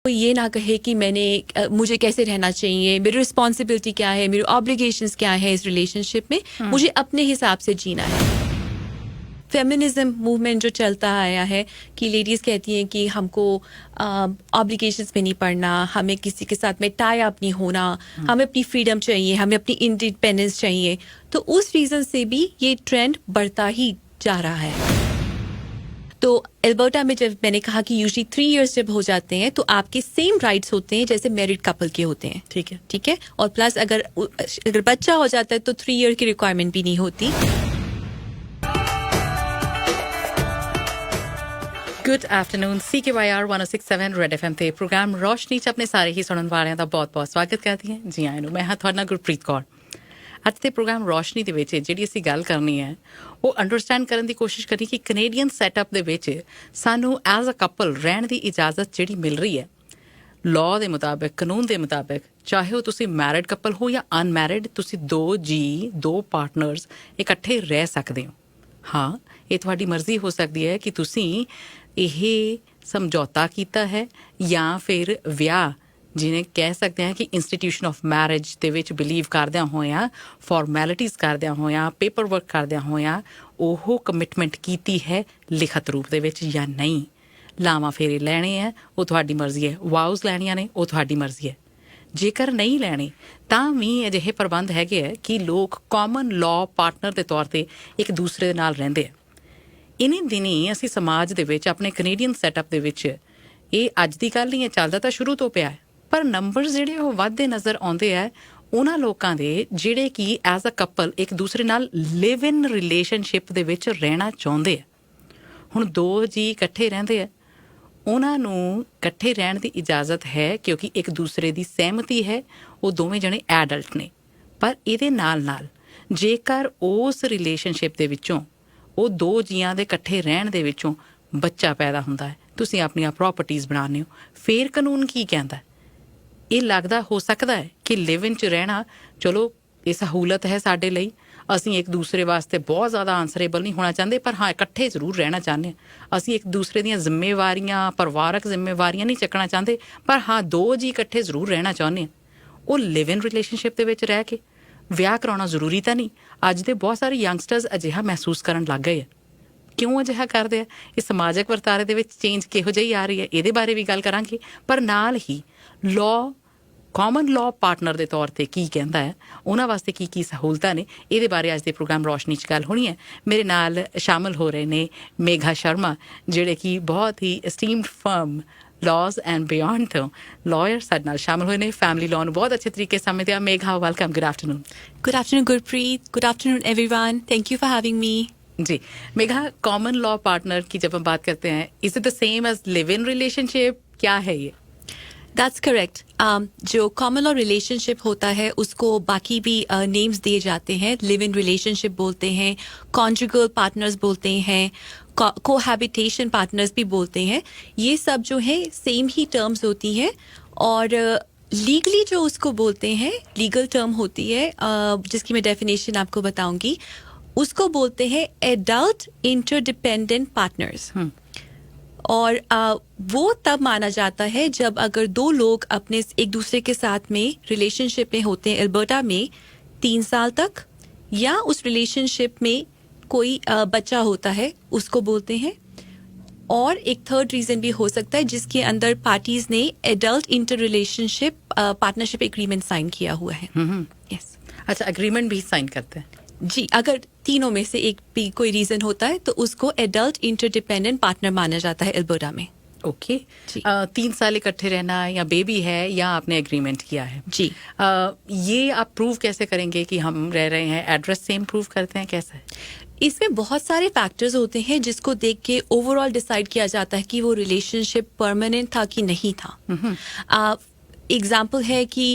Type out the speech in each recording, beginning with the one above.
ये ना कहे कि मुझे कैसे रहना चाहिए, मेरी रिस्पॉन्सिबिलिटी क्या है, मेरी ऑब्लिगेशंस क्या है इस रिलेशनशिप में, मुझे अपने हिसाब से जीना है। फेमिनिज्म मूवमेंट जो चलता आया है कि लेडीज़ कहती हैं कि हमको ऑब्लिगेशंस में नहीं पड़ना, हमें किसी के साथ में टाई अप नहीं होना, हमें अपनी फ्रीडम चाहिए, हमें अपनी इंडिपेंडेंस चाहिए। तो उस रीज़न से भी ये ट्रेंड बढ़ता ही जा रहा है। तो एल्बर्टा में जब मैंने कहा कि यूजली 3 इयर्स जब हो जाते हैं तो आपके सेम राइट्स होते हैं जैसे मैरिड कपल के होते हैं। ठीक है। और प्लस अगर बच्चा हो जाता है तो 3 ईयर की रिक्वायरमेंट भी नहीं होती। Good afternoon CKYR 106.7 red FM ਤੇ ਪ੍ਰੋਗਰਾਮ ਰੋਸ਼ਨੀ 'ਚ ਆਪਣੇ ਸਾਰੇ ਹੀ ਸੁਣਨ ਵਾਲਿਆਂ ਦਾ ਬਹੁਤ-ਬਹੁਤ ਸਵਾਗਤ ਕਰਦੀ ਹਾਂ। ਜੀ ਆਇਆਂ ਨੂੰ। ਮੈਂ ਹਾਂ ਤੁਹਾਡਾ ਗੁਰਪ੍ਰੀਤ ਕੌਰ। ਅੱਜ ਦੇ ਪ੍ਰੋਗਰਾਮ ਰੋਸ਼ਨੀ ਦੇ ਵਿੱਚ ਜਿਹੜੀ ਅਸੀਂ ਗੱਲ ਕਰਨੀ ਹੈ ਉਹ ਅੰਡਰਸਟੈਂਡ ਕਰਨ ਦੀ ਕੋਸ਼ਿਸ਼ ਕਰਨੀ ਕਿ ਕੈਨੇਡੀਅਨ ਸੈਟਅਪ ਦੇ ਵਿੱਚ ਸਾਨੂੰ ਐਜ਼ ਅ ਕਪਲ ਰਹਿਣ ਦੀ ਇਜਾਜ਼ਤ ਜਿਹੜੀ ਮਿਲ ਰਹੀ ਹੈ ਲਾਅ ਦੇ ਮੁਤਾਬਿਕ, ਕਾਨੂੰਨ ਦੇ ਮੁਤਾਬਿਕ, ਚਾਹੇ ਉਹ ਤੁਸੀਂ ਮੈਰਿਡ ਕਪਲ ਹੋ ਜਾਂ ਅਨਮੈਰਿਡ, ਤੁਸੀਂ 2 ਪਾਰਟਨਰਸ ਇਕੱਠੇ ਰਹਿ ਸਕਦੇ ਹੋ। ਹਾਂ, ਇਹ ਤੁਹਾਡੀ ਮਰਜ਼ੀ ਹੋ ਸਕਦੀ ਹੈ ਕਿ ਤੁਸੀਂ ਇਹ ਸਮਝੌਤਾ ਕੀਤਾ ਹੈ ਜਾਂ ਫਿਰ ਵਿਆਹ, ਜਿਹਨੇ ਕਹਿ ਸਕਦੇ ਹਾਂ ਕਿ ਇੰਸਟੀਟਿਊਸ਼ਨ ਆਫ ਮੈਰਿਜ ਦੇ ਵਿੱਚ ਬਿਲੀਵ ਕਰਦਿਆਂ ਹੋਇਆਂ, ਫਾਰਮੈਲਿਟੀਜ਼ ਕਰਦਿਆਂ ਹੋਇਆਂ, ਪੇਪਰ ਵਰਕ ਕਰਦਿਆਂ ਹੋਇਆਂ ਉਹ ਕਮਿਟਮੈਂਟ ਕੀਤੀ ਹੈ ਲਿਖਤ ਰੂਪ ਦੇ ਵਿੱਚ ਜਾਂ ਨਹੀਂ। ਲਾਵਾਂ ਫੇਰੇ ਲੈਣੇ ਹੈ ਉਹ ਤੁਹਾਡੀ ਮਰਜ਼ੀ ਹੈ, ਵਾਊਜ਼ ਲੈਣੀਆਂ ਨੇ ਉਹ ਤੁਹਾਡੀ ਮਰਜ਼ੀ ਹੈ। ਜੇਕਰ ਨਹੀਂ ਲੈਣੇ ਤਾਂ ਵੀ ਅਜਿਹੇ ਪ੍ਰਬੰਧ ਹੈਗੇ ਹੈ ਕਿ ਲੋਕ ਕਾਮਨ ਲਾਅ ਪਾਰਟਨਰ ਦੇ ਤੌਰ 'ਤੇ ਇੱਕ ਦੂਸਰੇ ਦੇ ਨਾਲ ਰਹਿੰਦੇ ਆ। ਇਨੀ ਦਿਨੀ ਅਸੀਂ ਸਮਾਜ ਦੇ ਵਿੱਚ ਆਪਣੇ ਕੈਨੇਡੀਅਨ ਸੈਟਅਪ ਦੇ ਵਿੱਚ ਇਹ ਅੱਜ ਦੀ ਗੱਲ ਨਹੀਂ ਹੈ, ਚੱਲਦਾ ਤਾਂ ਸ਼ੁਰੂ ਤੋਂ ਪਿਆ ਹੈ, ਪਰ ਨੰਬਰਸ ਜਿਹੜੇ ਉਹ ਵੱਧਦੇ ਨਜ਼ਰ ਆਉਂਦੇ ਹੈ ਉਹਨਾਂ ਲੋਕਾਂ ਦੇ ਜਿਹੜੇ ਕਿ ਐਜ਼ ਅ ਕਪਲ ਇੱਕ ਦੂਸਰੇ ਨਾਲ ਲਿਵ ਇਨ ਰਿਲੇਸ਼ਨਸ਼ਿਪ ਦੇ ਵਿੱਚ ਰਹਿਣਾ ਚਾਹੁੰਦੇ ਆ। ਹੁਣ 2 ਜੀ ਇਕੱਠੇ ਰਹਿੰਦੇ ਆ, ਉਹਨਾਂ ਨੂੰ ਇਕੱਠੇ ਰਹਿਣ ਦੀ ਇਜਾਜ਼ਤ ਹੈ ਕਿਉਂਕਿ ਇੱਕ ਦੂਸਰੇ ਦੀ ਸਹਿਮਤੀ ਹੈ, ਉਹ ਦੋਵੇਂ ਜਣੇ ਐਡਲਟ ਨੇ। ਪਰ ਇਹਦੇ ਨਾਲ ਨਾਲ ਜੇਕਰ ਉਸ ਰਿਲੇਸ਼ਨਸ਼ਿਪ ਦੇ ਵਿੱਚੋਂ ਉਹ 2 ਜੀਆਂ ਦੇ ਇਕੱਠੇ ਰਹਿਣ ਦੇ ਵਿੱਚੋਂ ਬੱਚਾ ਪੈਦਾ ਹੁੰਦਾ ਹੈ, ਤੁਸੀਂ ਆਪਣੀਆਂ ਪ੍ਰੋਪਰਟੀਜ਼ ਬਣਾਉਂਦੇ ਹੋ, ਫਿਰ ਕਾਨੂੰਨ ਕੀ ਕਹਿੰਦਾ? ਇਹ ਲੱਗਦਾ ਹੋ ਸਕਦਾ ਹੈ ਕਿ ਲਿਵ ਇਨ 'ਚ ਰਹਿਣਾ ਚਲੋ ਇਹ ਸਹੂਲਤ ਹੈ ਸਾਡੇ ਲਈ, ਅਸੀਂ ਇੱਕ ਦੂਸਰੇ ਵਾਸਤੇ ਬਹੁਤ ਜ਼ਿਆਦਾ ਆਂਸਰੇਬਲ ਨਹੀਂ ਹੋਣਾ ਚਾਹੁੰਦੇ, ਪਰ ਹਾਂ ਇਕੱਠੇ ਜ਼ਰੂਰ ਰਹਿਣਾ ਚਾਹੁੰਦੇ ਹਾਂ। ਅਸੀਂ ਇੱਕ ਦੂਸਰੇ ਦੀਆਂ ਜ਼ਿੰਮੇਵਾਰੀਆਂ, ਪਰਿਵਾਰਕ ਜ਼ਿੰਮੇਵਾਰੀਆਂ ਨਹੀਂ ਚੱਕਣਾ ਚਾਹੁੰਦੇ, ਪਰ ਹਾਂ 2 ਜੀ ਇਕੱਠੇ ਜ਼ਰੂਰ ਰਹਿਣਾ ਚਾਹੁੰਦੇ ਹਾਂ। ਉਹ ਲਿਵ ਇਨ ਰਿਲੇਸ਼ਨਸ਼ਿਪ ਦੇ ਵਿੱਚ ਰਹਿ ਕੇ ਵਿਆਹ ਕਰਾਉਣਾ ਜ਼ਰੂਰੀ ਤਾਂ ਨਹੀਂ। ਅੱਜ ਦੇ ਬਹੁਤ ਸਾਰੇ ਯੰਗਸਟਰਸ ਅਜਿਹਾ ਮਹਿਸੂਸ ਕਰਨ ਲੱਗ ਗਏ ਆ। ਕਿਉਂ ਅਜਿਹਾ ਕਰਦੇ ਆ? ਇਹ ਸਮਾਜਿਕ ਵਰਤਾਰੇ ਦੇ ਵਿੱਚ ਚੇਂਜ ਕਿਹੋ ਜਿਹੀ ਆ ਰਹੀ ਹੈ, ਇਹਦੇ ਬਾਰੇ ਵੀ ਗੱਲ ਕਰਾਂਗੇ। ਪਰ ਨਾਲ ਹੀ ਲਾਅ, ਕਾਮਨ ਲਾਅ ਪਾਰਟਨਰ ਦੇ ਤੌਰ 'ਤੇ ਕੀ ਕਹਿੰਦਾ ਹੈ, ਉਹਨਾਂ ਵਾਸਤੇ ਕੀ ਕੀ ਸਹੂਲਤਾਂ ਨੇ, ਇਹਦੇ ਬਾਰੇ ਅੱਜ ਦੇ ਪ੍ਰੋਗਰਾਮ ਰੋਸ਼ਨੀ 'ਚ ਗੱਲ ਹੋਣੀ ਹੈ। ਮੇਰੇ ਨਾਲ ਸ਼ਾਮਲ ਹੋ ਰਹੇ ਨੇ ਮੇਘਾ ਸ਼ਰਮਾ, ਜਿਹੜੇ ਕਿ ਬਹੁਤ ਹੀ ਅਸਟੀਮਡ ਫਰਮ ਲਾਜ਼ ਐਂਡ ਬਿਯੋਂਡ ਤੋਂ ਲਾਇਰ ਸਾਡੇ ਨਾਲ ਸ਼ਾਮਲ ਹੋਏ ਨੇ। ਫੈਮਿਲੀ ਲਾਅ ਨੂੰ ਬਹੁਤ ਅੱਛੇ ਤਰੀਕੇ ਸਮਝਦੇ ਆ। Megha, welcome. Good afternoon. Good afternoon Gurpreet, good afternoon everyone, thank you for having me. जी मेघा, कॉमन लॉ पार्टनर की जब हम बात करते हैं, is it the same as live in relationship? क्या है ये? That's correct. जो कॉमन लॉ रिलेशनशिप होता है उसको बाकी भी नेम्स दिए जाते हैं। लिव इन रिलेशनशिप बोलते हैं, कॉन्जुगल पार्टनर्स बोलते हैं, कोहैबिटेशन पार्टनर्स भी बोलते हैं। ये सब जो है सेम ही टर्म्स होती है। और लीगली जो उसको बोलते हैं, लीगल टर्म होती है जिसकी मैं डेफिनेशन आपको बताऊंगी, उसको बोलते हैं एडल्ट इंटरडिपेंडेंट पार्टनर्स। और वो तब माना जाता है जब अगर 2 लोग अपने एक दूसरे के साथ में रिलेशनशिप में होते हैं एल्बर्टा में 3 साल तक, या उस रिलेशनशिप में कोई बच्चा होता है, उसको बोलते हैं। और एक थर्ड रीजन भी हो सकता है जिसके अंदर पार्टीज ने adult inter relationship partnership agreement sign किया हुआ है। यस। अच्छा, एग्रीमेंट भी साइन करते हैं? जी, अगर तीनों में से एक भी कोई रीजन होता है तो उसको एडल्ट इंटरडिपेंडेंट पार्टनर माना जाता है एल्बर्टा में। ओके। 3 साल इकट्ठे रहना या बेबी है या आपने एग्रीमेंट किया है? जी। ये आप प्रूव कैसे करेंगे कि हम रह रहे हैं? एड्रेस सेम प्रूव करते हैं, कैसा है? इसमें बहुत सारे फैक्टर्स होते हैं जिसको देख के ओवरऑल डिसाइड किया जाता है कि वो रिलेशनशिप परमानेंट था कि नहीं था। एग्जाम्पल है कि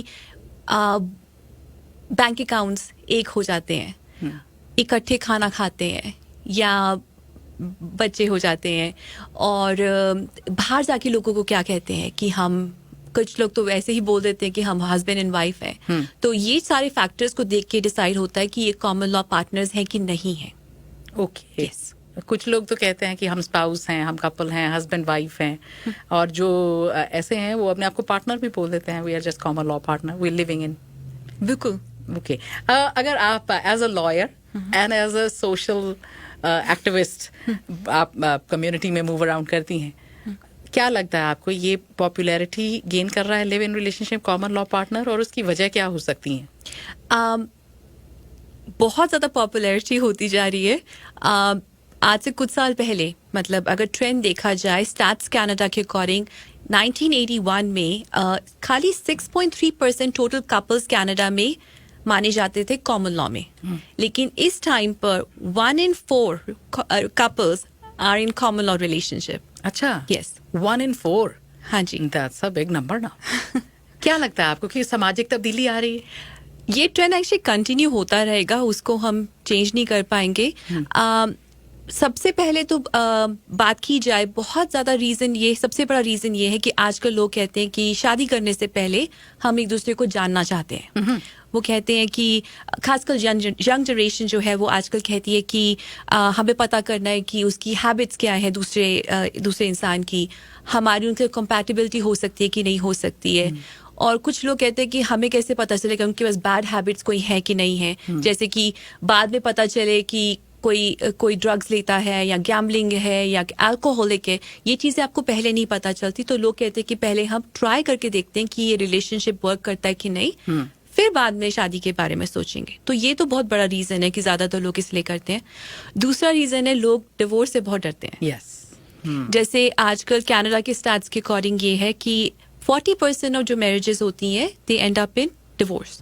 बैंक अकाउंट्स एक हो जाते हैं, इकट्ठे खाना खाते हैं, या बच्चे हो जाते हैं, और बाहर जाके लोगों को क्या कहते हैं कि हम, कुछ लोग तो वैसे ही बोल देते हैं कि हम हस्बैंड एंड वाइफ हैं। तो ये सारे फैक्टर्स को देख के डिसाइड होता है कि ये कॉमन लॉ पार्टनर्स हैं कि नहीं है। ओके। यस। कुछ लोग तो कहते हैं कि हम स्पाउस हैं, हम कपल हैं, हस्बैंड वाइफ हैं, और जो ऐसे हैं वो अपने आप को पार्टनर भी बोल देते हैं, we are just common law partner, we living in. बिल्कुल। ओके, अगर आप as a lawyer and as a social activist आप कम्युनिटी में मूव अराउंड करती हैं, क्या लगता है आपको ये पॉपुलैरिटी गेन कर रहा है live in relationship common law partner, और उसकी वजह क्या हो सकती है? बहुत ज़्यादा पॉपुलैरिटी होती जा रही है। आज से कुछ साल पहले, मतलब अगर ट्रेंड देखा जाए स्टैट्स कनाडा के अकॉर्डिंग 1981 में खाली 6.3% टोटल कपल्स कनाडा में माने जाते थे कॉमन लॉ में, लेकिन इस टाइम पर 1 in 4 couples are in common law relationship. अच्छा, यस, 1 in 4, हाँ जी। दैट्स अ बिग नंबर ना। क्या लगता है आपको कि सामाजिक तब्दीली आ रही है? ये ट्रेंड एक्चुअली कंटिन्यू होता रहेगा, उसको हम चेंज नहीं कर पाएंगे। सबसे पहले तो बात की जाए, बहुत ज़्यादा रीज़न ये, सबसे बड़ा रीज़न ये है कि आजकल लोग कहते हैं कि शादी करने से पहले हम एक दूसरे को जानना चाहते हैं। वो कहते हैं कि खासकर यंग जनरेशन जो है वो आजकल कहती है कि हमें पता करना है कि उसकी हैबिट्स क्या है दूसरे इंसान की, हमारी उनसे कंपैटिबिलिटी हो सकती है कि नहीं हो सकती है। और कुछ लोग कहते हैं कि हमें कैसे पता चलेगा उनके पास बैड हैबिट्स कोई है कि नहीं है, जैसे कि बाद में पता चले कि कोई ड्रग्स लेता है या गैम्बलिंग है या अल्कोहलिक है, ये चीज़ें आपको पहले नहीं पता चलती। तो लोग कहते हैं कि पहले हम ट्राई करके देखते हैं कि ये रिलेशनशिप वर्क करता है कि नहीं, फिर बाद में शादी के बारे में सोचेंगे। तो ये तो बहुत बड़ा रीज़न है कि ज़्यादातर लोग इसलिए करते हैं। दूसरा रीज़न है लोग डिवोर्स से बहुत डरते हैं। यस, जैसे आजकल कनाडा के स्टैट्स के अकॉर्डिंग ये है कि 40% ऑफ जो मैरिजेस होती हैं दे एंड अप इन डिवोर्स।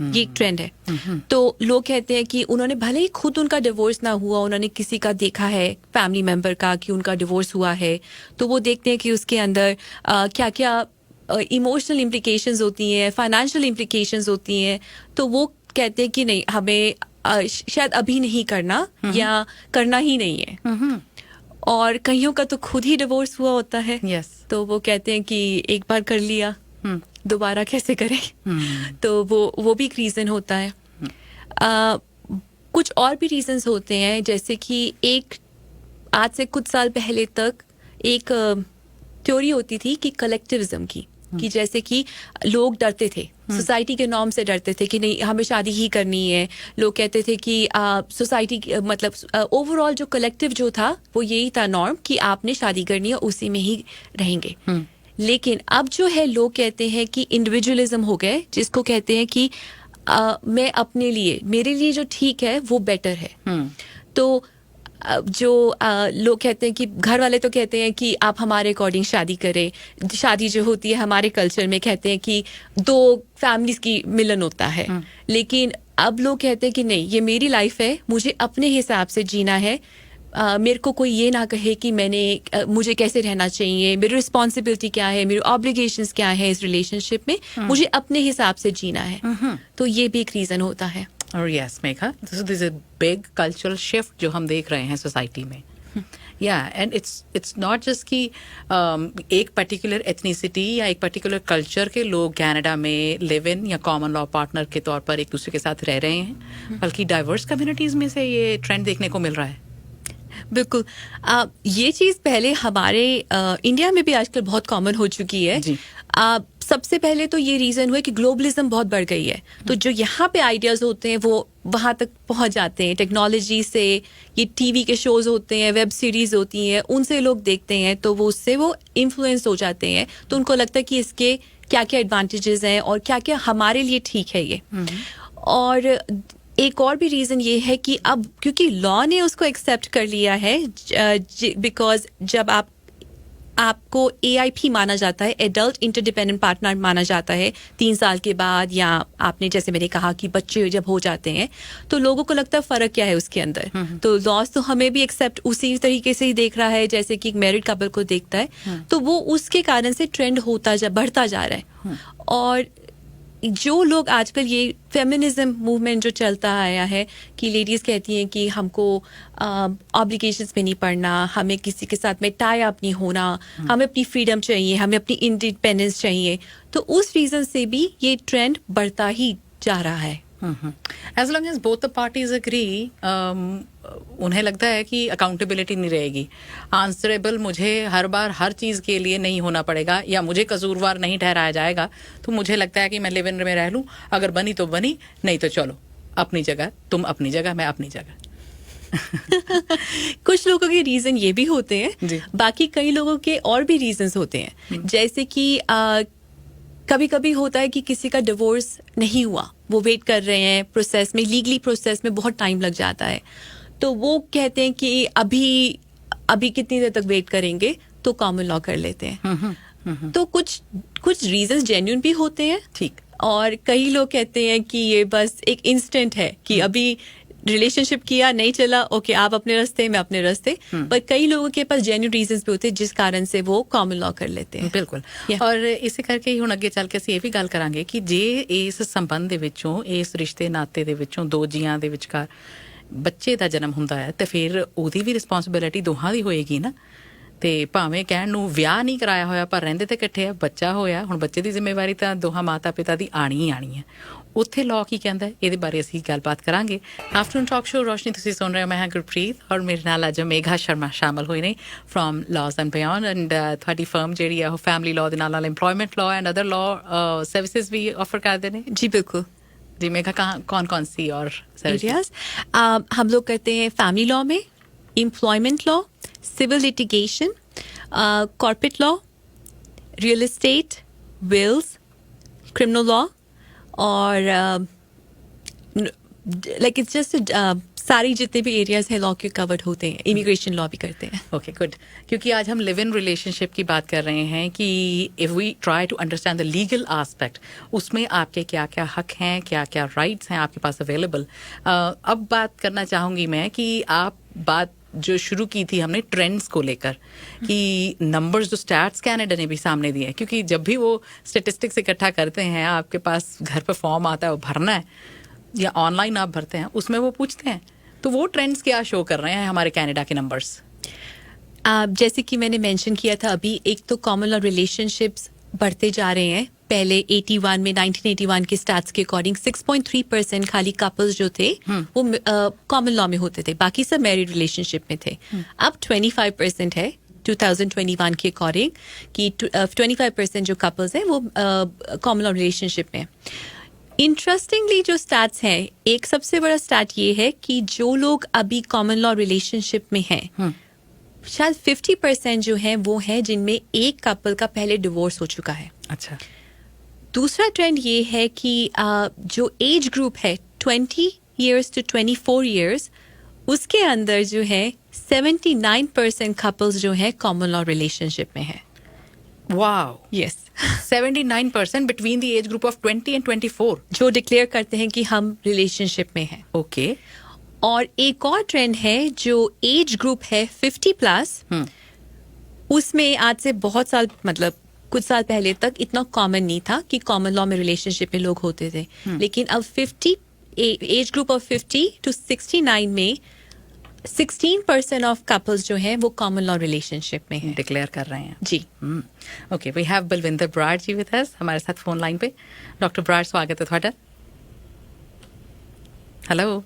ये एक ट्रेंड है। तो लोग कहते हैं कि उन्होंने भले ही खुद उनका डिवोर्स ना हुआ, उन्होंने किसी का देखा है फैमिली मेंबर का कि उनका डिवोर्स हुआ है, तो वो देखते हैं कि उसके अंदर क्या क्या इमोशनल इम्प्लिकेशंस होती हैं, फाइनेंशियल इम्प्लिकेशंस होती हैं। तो वो कहते हैं कि नहीं, हमें शायद अभी नहीं करना या करना ही नहीं है। और कईयों का तो खुद ही डिवोर्स हुआ होता है। यस, तो वो कहते हैं कि एक बार कर लिया, दोबारा कैसे करें। तो वो भी एक रीज़न होता है। कुछ और भी रीजंस होते हैं, जैसे कि आज से कुछ साल पहले तक एक थ्योरी होती थी कि कलेक्टिविज्म की, कि जैसे कि लोग डरते थे, सोसाइटी के नॉर्म से डरते थे कि नहीं हमें शादी ही करनी है। लोग कहते थे कि सोसाइटी मतलब ओवरऑल जो कलेक्टिव जो था वो यही था नॉर्म कि आपने शादी करनी है, उसी में ही रहेंगे। लेकिन अब जो है लोग कहते हैं कि इंडिविजुअलिज्म हो गए, जिसको कहते हैं कि मैं अपने लिए, मेरे लिए जो ठीक है वो बेटर है। तो जो लोग कहते हैं कि घर वाले तो कहते हैं कि आप हमारे अकॉर्डिंग शादी करें। शादी जो होती है हमारे कल्चर में कहते हैं कि 2 फैमिलीज की मिलन होता है, लेकिन अब लोग कहते हैं कि नहीं, ये मेरी लाइफ है, मुझे अपने हिसाब से जीना है। मेरे को कोई ये ना कहे कि मुझे कैसे रहना चाहिए, मेरी रिस्पॉन्सिबिलिटी क्या है, मेरी ऑब्लिगेशंस क्या है इस रिलेशनशिप में, मुझे अपने हिसाब से जीना है। तो ये भी एक रीजन होता है। और yes Megha, this is a big cultural shift जो हम देख रहे हैं सोसाइटी में। या एंड इट्स नॉट जस्ट कि एक पर्टिकुलर एथनिसिटी या एक पर्टिकुलर कल्चर के लोग कनाडा में लिव इन या कॉमन लॉ पार्टनर के तौर पर एक दूसरे के साथ रह रहे हैं, बल्कि डाइवर्स कम्युनिटीज में से ये ट्रेंड देखने को मिल रहा है। बिल्कुल। ये चीज़ पहले हमारे इंडिया में भी आजकल बहुत कॉमन हो चुकी है। सबसे पहले तो ये रीज़न हुआ कि ग्लोबलिज्म बहुत बढ़ गई है, तो जो यहाँ पे आइडियाज़ होते हैं वो वहाँ तक पहुँच जाते हैं टेक्नोलॉजी से। ये टीवी के शोज़ होते हैं, वेब सीरीज़ होती हैं, उनसे लोग देखते हैं, तो वो उससे वो इन्फ्लुएंस हो जाते हैं। तो उनको लगता है कि इसके क्या क्या एडवांटेजेस हैं और क्या क्या हमारे लिए ठीक है ये। और एक और भी रीज़न ये है कि अब क्योंकि लॉ ने उसको एक्सेप्ट कर लिया है, बिकॉज जब आपको AIP माना जाता है, एडल्ट इंटरडिपेंडेंट पार्टनर माना जाता है 3 साल के बाद, या आपने जैसे मैंने कहा कि बच्चे जब हो जाते हैं, तो लोगों को लगता है फ़र्क क्या है उसके अंदर। तो लॉज तो हमें भी एक्सेप्ट उसी तरीके से ही देख रहा है जैसे कि एक मैरिड कपल को देखता है। तो वो उसके कारण से ट्रेंड बढ़ता जा रहा है। और जो लोग आजकल ये फेमिनिज्म मूवमेंट जो चलता आया है कि लेडीज़ कहती हैं कि हमको ऑब्लिगेशंस में नहीं पड़ना, हमें किसी के साथ में टाई अप नहीं होना, हमें अपनी फ्रीडम चाहिए, हमें अपनी इंडिपेंडेंस चाहिए, तो उस रीज़न से भी ये ट्रेंड बढ़ता ही जा रहा है। As long as both the parties agree, उन्हें लगता है कि अकाउंटेबिलिटी नहीं रहेगी, आंसरेबल मुझे हर बार हर चीज़ के लिए नहीं होना पड़ेगा, या मुझे कसूरवार नहीं ठहराया जाएगा, तो मुझे लगता है कि मैं लिव इन में रह लूँ, अगर बनी तो बनी, नहीं तो चलो अपनी जगह, तुम अपनी जगह, मैं अपनी जगह। कुछ लोगों के रीजन ये भी होते जी। हैं, बाकी कई लोगों के और भी रीजंस होते हैं, जैसे कि कभी कभी होता है कि किसी का डिवोर्स नहीं हुआ, वो वेट कर रहे हैं प्रोसेस में, लीगली प्रोसेस में बहुत टाइम लग जाता है, तो वो कहते हैं कि अभी कितनी देर तक वेट करेंगे, तो कॉमन लॉ कर लेते हैं। तो कुछ रीजंस जेन्युइन भी होते हैं, ठीक। और कई लोग कहते हैं कि ये बस एक इंस्टेंट है कि अभी रिलेशनशिप किया, नहीं चला, ओके आप अपने रास्ते, मैं अपने रास्ते, पर कई लोगों के पास जेन्युइन रीजंस भी होते हैं जिस कारण से वो कॉमन लॉ कर लेते हैं। ਬਿਲਕੁਲ। Yeah. ਔਰ ਇਸੇ ਕਰਕੇ ਹੀ ਹੁਣ ਅੱਗੇ ਚੱਲ ਕੇ ਅਸੀਂ ਇਹ ਵੀ ਗੱਲ ਕਰਾਂਗੇ ਕਿ ਜੇ ਇਸ ਸੰਬੰਧ ਦੇ ਵਿੱਚੋਂ, ਇਸ ਰਿਸ਼ਤੇ ਨਾਤੇ ਦੇ ਵਿੱਚੋਂ ਦੋ ਜੀਆਂ ਦੇ ਵਿਚਕਾਰ ਬੱਚੇ ਦਾ ਜਨਮ ਹੁੰਦਾ ਹੈ, ਤੇ ਫਿਰ ਉਹਦੀ ਵੀ ਰਿਸਪੌਂਸਿਬਿਲਿਟੀ ਦੋਹਾਂ ਦੀ ਹੋਏਗੀ ਨਾ। ਤੇ ਭਾਵੇਂ ਕਹਿਣ ਨੂੰ ਵਿਆਹ ਨਹੀਂ ਕਰਾਇਆ ਹੋਇਆ ਪਰ ਰਹਿੰਦੇ ਤੇ ਇਕੱਠੇ ਆ, ਬੱਚਾ ਹੋਇਆ, ਹੁਣ ਬੱਚੇ ਦੀ ਜ਼ਿੰਮੇਵਾਰੀ ਤਾਂ ਦੋਹਾਂ ਮਾਤਾ ਪਿਤਾ ਦੀ ਆਣੀ ਹੀ ਆਣੀ ਹੈ। ਉੱਥੇ ਲਾਅ ਕੀ ਕਹਿੰਦਾ ਹੈ, ਇਹਦੇ ਬਾਰੇ ਅਸੀਂ ਗੱਲਬਾਤ ਕਰਾਂਗੇ। ਆਫਟਰਨੂਨ ਟਾਕ ਸ਼ੋ ਰੋਸ਼ਨੀ ਤੁਸੀਂ ਸੁਣ ਰਹੇ ਹੋ, ਮੈਂ ਹਾਂ ਗੁਰਪ੍ਰੀਤ, ਔਰ ਮੇਰੇ ਨਾਲ ਅੱਜ ਮੇਘਾ ਸ਼ਰਮਾ ਸ਼ਾਮਲ ਹੋਏ ਨੇ from laws and beyond, and ਤੁਹਾਡੀ ਫਰਮ ਜਿਹੜੀ ਆ ਉਹ ਫੈਮਿਲੀ ਲਾਅ ਦੇ ਨਾਲ ਨਾਲ employment law and other law services ਵੀ ਆਫਰ ਕਰਦੇ ਨੇ। जी बिल्कुल। जी मेघा, कहाँ कौन सी और एरियाज हम लोग करते हैं फैमिली लॉ में, employment law, civil litigation, corporate law, real estate, wills, criminal law, और लाइक इट्स जस्ट सारी जितने भी एरियाज हैं लॉ के कवर्ड होते हैं। इमिग्रेशन लॉ भी करते हैं। ओके गुड, क्योंकि आज हम लिव इन रिलेशनशिप की बात कर रहे हैं कि if we try to understand the legal aspect, उसमें आपके क्या क्या हक हैं, क्या क्या राइट्स हैं आपके पास अवेलेबल। अब बात करना चाहूँगी मैं कि आप बात जो शुरू की थी हमने ट्रेंड्स को लेकर, कि नंबर्स जो स्टैट्स कैनेडा ने भी सामने दिए हैं, क्योंकि जब भी वो स्टेटिस्टिक्स इकट्ठा करते हैं, आपके पास घर पर फॉर्म आता है, वो भरना है या ऑनलाइन आप भरते हैं, उसमें वो पूछते हैं, तो वो ट्रेंड्स क्या शो कर रहे हैं हमारे कनाडा के नंबर्स। जैसे कि मैंने मेंशन किया था अभी, एक तो कॉमन लॉ रिलेशनशिप्स बढ़ते जा रहे हैं। पहले 1981 के स्टैट्स के अकॉर्डिंग 6.3% खाली कपल्स जो थे वो कॉमन लॉ में होते थे, बाकी सब मैरिड रिलेशनशिप में थे। अब 25% है 2021 के अकॉर्डिंग, कि 25% जो कपल्स हैं वो कॉमन लॉ रिलेशनशिप में। इंटरेस्टिंगली जो स्टैट्स हैं, एक सबसे बड़ा स्टैट ये है कि जो लोग अभी कॉमन लॉ रिलेशनशिप में हैं, शायद 50% जो हैं वो हैं जिनमें एक कपल का पहले डिवोर्स हो चुका है। अच्छा। दूसरा ट्रेंड ये है कि जो एज ग्रुप है 20 years to 24 years, उसके अंदर जो है 79% कपल्स जो है कॉमन लॉ रिलेशनशिप में है। Wow. Yes. 79% between the age group of 20 and 24 जो डिक्लेयर करते हैं कि हम रिलेशनशिप में हैं। ओके। और एक और ट्रेंड है जो एज ग्रुप है 50+, उसमें आज से बहुत साल, मतलब कुछ साल पहले तक इतना कॉमन नहीं था कि कॉमन लॉ में रिलेशनशिप में लोग होते थे, लेकिन अब 50 एज ग्रुप ऑफ 50 to 69 में 16% ऑफ कपल्स जो हैं वो कॉमन लॉ रिलेशनशिप में हैं। डिक्लेयर कर रहे हैं जी। Okay, we have Balwinder Brar ji with us हमारे साथ फोन लाइन पे। डॉक्टर बराड़, स्वागत है ਤੁਹਾਡਾ। हेलो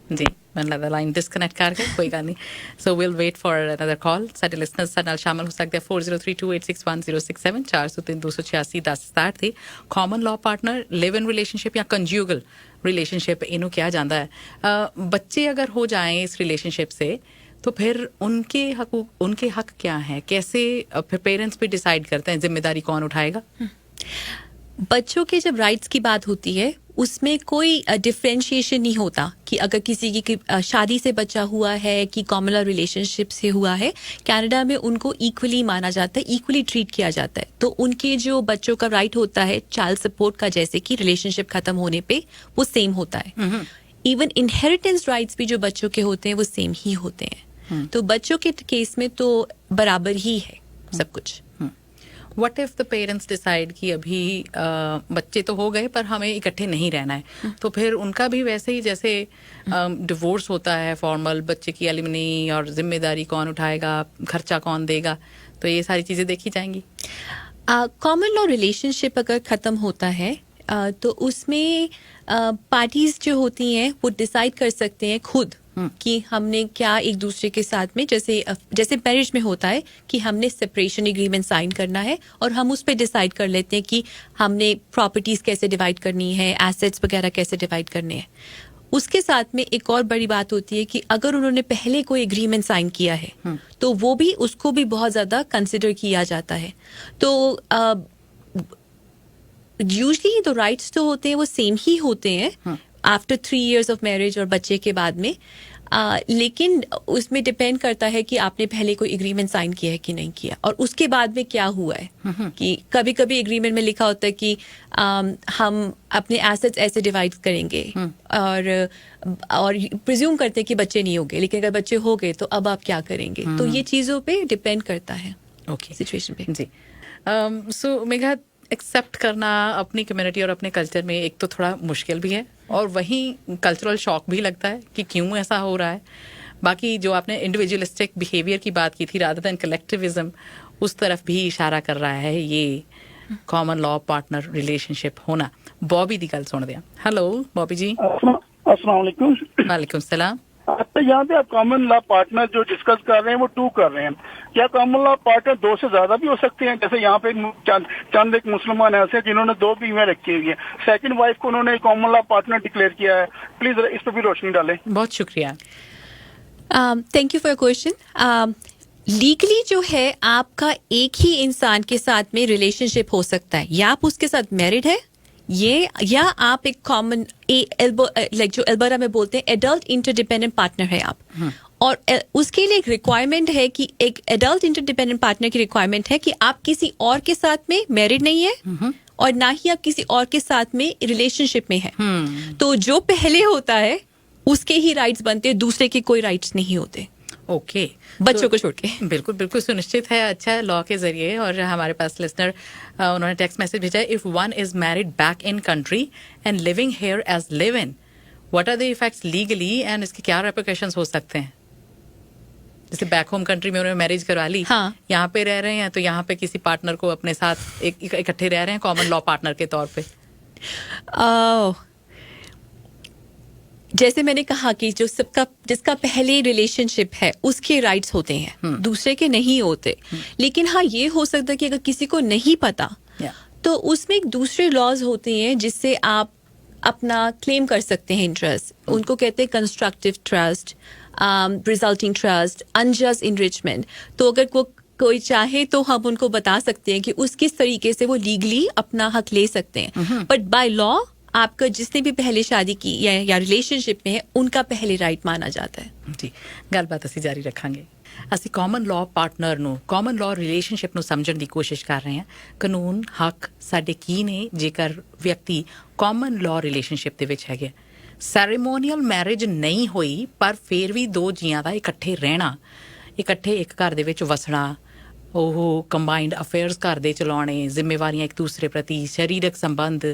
जी, ਮੈਨੂੰ ਲੱਗਦਾ ਲਾਈਨ ਡਿਸਕਨੈਕਟ ਕਰ ਗਈ, ਕੋਈ ਗੱਲ ਨਹੀਂ। ਸੋ ਵੀਲ ਵੇਟ ਫॉर ਅਨਦਰ ਕਾਲ। ਸਾਡੇ ਲਿਸਨਰਸ ਸਾਡੇ ਨਾਲ ਸ਼ਾਮਲ ਹੋ ਸਕਦੇ ਆ 4032861067 4032861067 ਤੇ ਕਾਮਨ ਲਾਅ ਪਾਰਟਨਰ, ਲਿਵ ਇਨ ਰਿਲੇਸ਼ਨशिप या कंज्यूगल रिलेशनशिप ਇਹਨੂੰ ਕਿਹਾ ਜਾਂਦਾ ਹੈ। बच्चे अगर हो जाएं इस रिलेशनशिप से, तो फिर उनके हक क्या हैं, कैसे फिर पेरेंट्स भी डिसाइड करते हैं जिम्मेदारी कौन उठाएगा। बच्चों के जब राइट्स की बात होती है उसमें कोई डिफरेंशिएशन नहीं होता कि अगर किसी की शादी से बच्चा हुआ है कि कॉमन लॉ रिलेशनशिप से हुआ है। कनाडा में उनको इक्वली माना जाता है, इक्वली ट्रीट किया जाता है। तो उनके जो बच्चों का राइट होता है चाइल्ड सपोर्ट का, जैसे कि रिलेशनशिप खत्म होने पे, वो सेम होता है। इवन इनहेरिटेंस राइट्स भी जो बच्चों के होते हैं वो सेम ही होते हैं। तो बच्चों के केस में तो बराबर ही है सब कुछ। What if the parents decide कि अभी बच्चे तो हो गए पर हमें इकट्ठे नहीं रहना है, तो फिर उनका भी वैसे ही जैसे डिवोर्स होता है फॉर्मल, बच्चे की एलिमनी और जिम्मेदारी कौन उठाएगा, खर्चा कौन देगा, तो ये सारी चीजें देखी जाएंगी। कॉमन लॉ रिलेशनशिप अगर खत्म होता है तो उसमें पार्टीज जो होती हैं वो डिसाइड कर सकते हैं खुद कि हमने क्या एक दूसरे के साथ में, जैसे मैरिज में होता है कि हमने सेपरेशन एग्रीमेंट साइन करना है और हम उस पर डिसाइड कर लेते हैं कि हमने प्रॉपर्टीज कैसे डिवाइड करनी है, एसेट्स वगैरह कैसे डिवाइड करने हैं। उसके साथ में एक और बड़ी बात होती है कि अगर उन्होंने पहले कोई एग्रीमेंट साइन किया है तो वो भी, उसको भी बहुत ज्यादा कंसिडर किया जाता है। तो यूजली तो राइट्स तो होते हैं वो सेम ही होते हैं आफ्टर 3 years ऑफ मैरिज और बच्चे के बाद में, लेकिन उसमें डिपेंड करता है कि आपने पहले कोई एग्रीमेंट साइन किया है कि नहीं किया और उसके बाद में क्या हुआ है। कि कभी कभी एग्रीमेंट में लिखा होता है कि हम अपने एसेट्स ऐसे डिवाइड करेंगे और प्रिज्यूम करते हैं कि बच्चे नहीं होंगे, लेकिन अगर बच्चे हो गए तो अब आप क्या करेंगे। तो ये चीज़ों पे डिपेंड करता है सिचुएशन पे। जी। सो मेघा, एक्सेप्ट करना अपनी कम्युनिटी और अपने कल्चर में एक तो थोड़ा मुश्किल भी है और वहीं कल्चरल शॉक भी लगता है कि क्यों ऐसा हो रहा है। बाकी जो आपने इंडिविजुअलिस्टिक बिहेवियर की बात की थी रादर देन कलेक्टिविज्म, उस तरफ भी इशारा कर रहा है ये कॉमन लॉ पार्टनर रिलेशनशिप होना। बॉबी दी गल सुन दिया। हेलो बॉबी जी। अस्सलाम वालेकुम। वालेकुम सलाम। तो यहाँ पे आप कॉमन लॉ पार्टनर जो डिस्कस कर रहे हैं वो 2 कर रहे हैं, क्या कॉमन लॉ पार्टनर 2 से ज्यादा भी हो सकते हैं? जैसे यहाँ पे चंद एक मुसलमान ऐसे हैं जिन्होंने 2 बीवियां रखी हुई है, सेकंड वाइफ को उन्होंने कॉमन लॉ पार्टनर डिक्लेयर किया है। प्लीज इस पर भी रोशनी डालें। बहुत शुक्रिया। Thank you for your question. Legally जो है आपका एक ही इंसान के साथ में रिलेशनशिप हो सकता है, या आप उसके साथ मैरिड है ये, या आप एक कॉमन लाइक जो अल्बर्टा में बोलते हैं एडल्ट इंटरडिपेंडेंट पार्टनर है आप। और उसके लिए एक रिक्वायरमेंट है कि एक एडल्ट इंटरडिपेंडेंट पार्टनर की रिक्वायरमेंट है कि आप किसी और के साथ में मैरिड नहीं है और ना ही आप किसी और के साथ में रिलेशनशिप में है। तो जो पहले होता है उसके ही राइट्स बनते हैं, दूसरे के कोई राइट्स नहीं होते। ओके, बच्चों को छोड़ के। बिल्कुल बिल्कुल सुनिश्चित है। अच्छा है लॉ के जरिए। और हमारे पास लिसनर उन्होंने टेक्स्ट मैसेज भेजा है, if one is married back in country and living here as live in, what are the effects legally and इसके क्या रेपरकशंस हो सकते हैं? जैसे बैक होम कंट्री में उन्होंने मैरिज करवा ली, हाँ। यहाँ पे रह रहे हैं तो यहाँ पे किसी पार्टनर को अपने साथ इकट्ठे रह रहे हैं कॉमन लॉ पार्टनर के तौर पे। जैसे मैंने कहा कि जो जिसका पहले रिलेशनशिप है उसके राइट्स होते हैं, दूसरे के नहीं होते। लेकिन हाँ ये हो सकता है कि अगर किसी को नहीं पता तो उसमें एक दूसरे लॉज होते हैं जिससे आप अपना क्लेम कर सकते हैं इंटरेस्ट। उनको कहते हैं constructive trust, resulting trust, unjust enrichment. तो अगर कोई चाहे तो हम उनको बता सकते हैं कि उस किस तरीके से वो लीगली अपना हक ले सकते हैं। बट बाय लॉ आपका जिसने भी पहले शादी की या रिलेशनशिप में है उनका पहले राइट माना जाता है। जी, गलबात ਅਸੀਂ ਜਾਰੀ ਰੱਖਾਂਗੇ। ਅਸੀਂ ਕਾਮਨ ਲਾਅ ਪਾਰਟਨਰ ਨੂੰ, ਕਾਮਨ ਲਾਅ ਰਿਲੇਸ਼ਨਸ਼ਿਪ ਨੂੰ ਸਮਝਣ ਦੀ ਕੋਸ਼ਿਸ਼ ਕਰ ਰਹੇ ਹਾਂ। ਕਾਨੂੰਨ ਹੱਕ ਸਾਡੇ ਕੀ ਨੇ ਜੇਕਰ ਵਿਅਕਤੀ ਕਾਮਨ ਲਾਅ ਰਿਲੇਸ਼ਨਸ਼ਿਪ ਦੇ ਵਿੱਚ ਹੈਗੇ। ਸੈਰੇਮੋਨੀਅਲ ਮੈਰਿਜ ਨਹੀਂ ਹੋਈ ਪਰ ਫਿਰ ਵੀ 2 ਜੀਆਂ ਦਾ ਇਕੱਠੇ ਰਹਿਣਾ, ਇਕੱਠੇ ਇੱਕ ਘਰ ਦੇ ਵਿੱਚ ਵਸਣਾ, ਉਹ ਕੰਬਾਈਨਡ ਅਫੇਅਰਸ ਘਰ ਦੇ ਚਲਾਉਣੇ, ਜ਼ਿੰਮੇਵਾਰੀਆਂ ਇੱਕ ਦੂਸਰੇ ਪ੍ਰਤੀ, ਸਰੀਰਕ ਸੰਬੰਧ,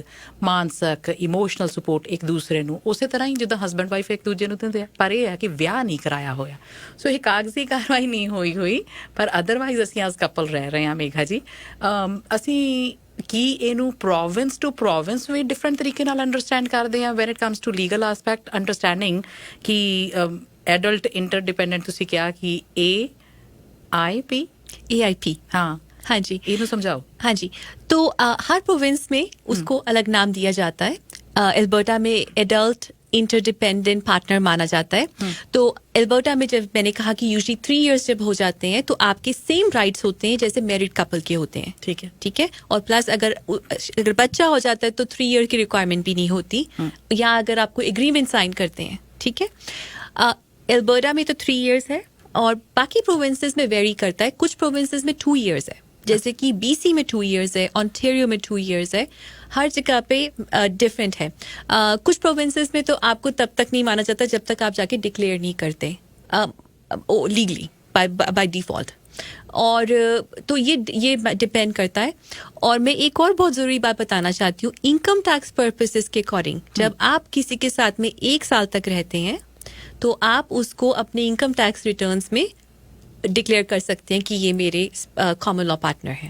ਮਾਨਸਿਕ ਇਮੋਸ਼ਨਲ ਸਪੋਰਟ ਇੱਕ ਦੂਸਰੇ ਨੂੰ, ਉਸੇ ਤਰ੍ਹਾਂ ਹੀ ਜਿੱਦਾਂ ਹਸਬੈਂਡ ਵਾਈਫ ਇੱਕ ਦੂਜੇ ਨੂੰ ਦਿੰਦੇ ਆ। ਪਰ ਇਹ ਹੈ ਕਿ ਵਿਆਹ ਨਹੀਂ ਕਰਾਇਆ ਹੋਇਆ, ਸੋ ਇਹ ਕਾਗਜ਼ੀ ਕਾਰਵਾਈ ਨਹੀਂ ਹੋਈ ਪਰ ਅਦਰਵਾਈਜ਼ ਅਸੀਂ ਐਜ਼ ਕਪਲ ਰਹਿ ਰਹੇ ਹਾਂ। ਮੇਘਾ ਜੀ, ਅਸੀਂ ਕੀ ਇਹਨੂੰ ਪ੍ਰੋਵਿੰਸ ਟੂ ਪ੍ਰੋਵਿੰਸ ਵੀ ਡਿਫਰੈਂਟ ਤਰੀਕੇ ਨਾਲ ਅੰਡਰਸਟੈਂਡ ਕਰਦੇ ਹਾਂ when it comes to legal aspect, understanding ਕਿ ਐਡਲਟ ਇੰਟਰਡਿਪੈਂਡੈਂਟ ਤੁਸੀਂ ਕਿਹਾ ਕਿ AIP हाँ जी, इनको समझाओ। हाँ जी, तो हर प्रोविंस में उसको अलग नाम दिया जाता है। एल्बर्टा में एडल्ट इंटरडिपेंडेंट पार्टनर माना जाता है। तो एल्बर्टा में जब मैंने कहा कि यूजुअली 3 years जब हो जाते हैं तो आपके सेम राइट्स होते हैं जैसे मैरिड कपल के होते हैं। ठीक है। और प्लस अगर बच्चा हो जाता है तो 3 year की रिक्वायरमेंट भी नहीं होती, या अगर आपको एग्रीमेंट साइन करते हैं। ठीक है। एल्बर्टा में तो 3 years है और बाकी प्रोविंसेस में वेरी करता है। कुछ प्रोविंसेस में 2 years है, जैसे कि BC में 2 years है, ऑन्टेरियो में 2 years है। हर जगह पे डिफरेंट है। कुछ प्रोविंसेस में तो आपको तब तक नहीं माना जाता जब तक आप जाके डिक्लेयर नहीं करते लीगली बाय डिफॉल्ट। और तो ये डिपेंड करता है। और मैं एक और बहुत ज़रूरी बात बताना चाहती हूँ, इनकम टैक्स पर्पसेस के अकॉर्डिंग जब आप किसी के साथ में 1 साल तक रहते हैं तो आप उसको अपने इनकम टैक्स रिटर्न्स में डिक्लेयर कर सकते हैं कि ये मेरे कॉमन लॉ पार्टनर है।